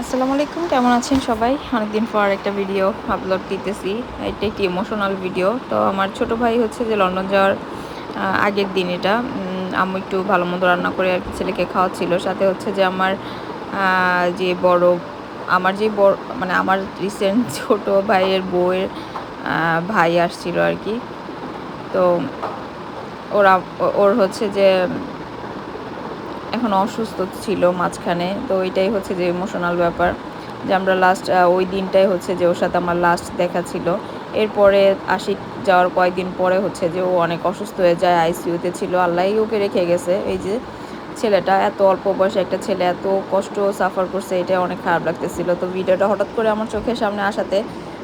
আসসালামু আলাইকুম, কেমন আছেন সবাই? অনেকদিন পর একটা ভিডিও আপলোড দিতেছি। এটা একটি ইমোশনাল ভিডিও। তো আমার ছোট ভাই হচ্ছে যে লন্ডন যাওয়ার আগের দিন এটা। আম্মু একটু ভালো মন্দ রান্না করে আর কি ছেলেকে খাওয়াচ্ছিল। সাথে হচ্ছে যে আমার যে বড় আমার যে বড় মানে আমার রিসেন্ট ছোট ভাইয়ের বউয়ের ভাই আসছিল আর কি। তো ওরা ওর হচ্ছে যে এখন অসুস্থ ছিল মাঝখানে। তো এটাই হচ্ছে যে ইমোশনাল ব্যাপার, যে আমরা লাস্ট ওই দিনটাই হচ্ছে যে ওর সাথে আমার লাস্ট দেখা ছিল। এরপরে আশিক যাওয়ার কয়েকদিন পরে হচ্ছে যে ও অনেক অসুস্থ হয়ে যায়, আইসিইউতে ছিল। আল্লাহই ওকে রেখে গেছে। এই যে ছেলেটা, এত অল্প বয়সে একটা ছেলে এত কষ্ট সাফার করছে, এটা অনেক খারাপ লাগতেছিল। তো ভিডিওটা হঠাৎ করে আমার চোখের সামনে আসাতে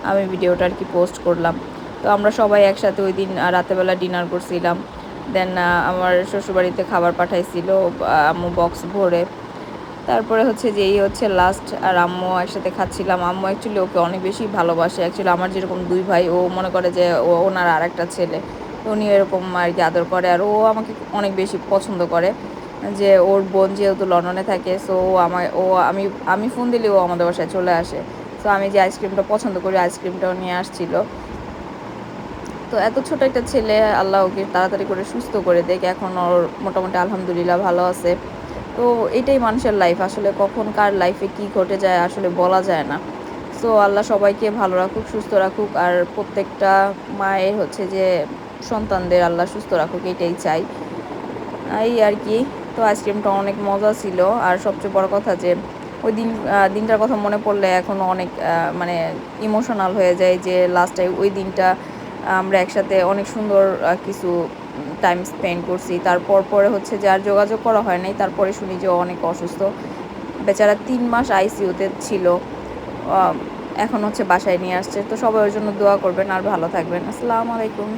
আমি ভিডিওটা আর কি পোস্ট করলাম। তো আমরা সবাই একসাথে ওই দিন রাতেবেলা ডিনার করছিলাম। দেন আমার শ্বশুরবাড়িতে খাবার পাঠাইছিল আম্মু বক্স ভরে। তারপরে হচ্ছে যে এই হচ্ছে লাস্ট, আর আম্মু একসাথে খাচ্ছিলাম। আম্মু অ্যাকচুয়ালি ওকে অনেক বেশি ভালোবাসে। অ্যাকচুয়ালি আমার যেরকম দুই ভাই, ও মনে করে যে ওনার আর একটা ছেলে, উনি এরকম আর কি আদর করে। আর ও আমাকে অনেক বেশি পছন্দ করে, যে ওর বোন যেহেতু লন্ডনে থাকে, সো আমি আমি ফোন দিলে ও আমাদের বাসায় চলে আসে। তো আমি যে আইসক্রিমটা পছন্দ করি, আইসক্রিমটাও নিয়ে আসছিল। তো এত ছোট একটা ছেলে, আল্লাহ ওকে তাড়াতাড়ি করে সুস্থ করে দেখ, এখন ওর মোটামুটি আলহামদুলিল্লাহ ভালো আছে। তো এটাই মানুষের লাইফ, আসলে কখন কার লাইফে কি ঘটে যায় আসলে বলা যায় না। সো আল্লাহ সবাইকে ভালো রাখুক, সুস্থ রাখুক, আর প্রত্যেকটা মায়ের হচ্ছে যে সন্তানদের আল্লাহ সুস্থ রাখুক, এটাই চাই। এই আর কি। তো আইসক্রিমটা অনেক মজা ছিল। আর সবচেয়ে বড় কথা যে ওই দিনটার কথা মনে পড়লে এখনও অনেক মানে ইমোশনাল হয়ে যায়, যে লাস্টে ওই দিনটা আমরা একসাথে অনেক সুন্দর কিছু টাইম স্পেন্ড করছি। তারপর পরে হচ্ছে যে আর যোগাযোগ করা হয় নাই। তারপরে শুনি যে ও অনেক অসুস্থ, বেচারা 3 মাস আইসিইউতে ছিল। এখন হচ্ছে বাসায় নিয়ে আসছে। তো সবাই ওর জন্য দোয়া করবেন আর ভালো থাকবেন। আসসালামু আলাইকুম।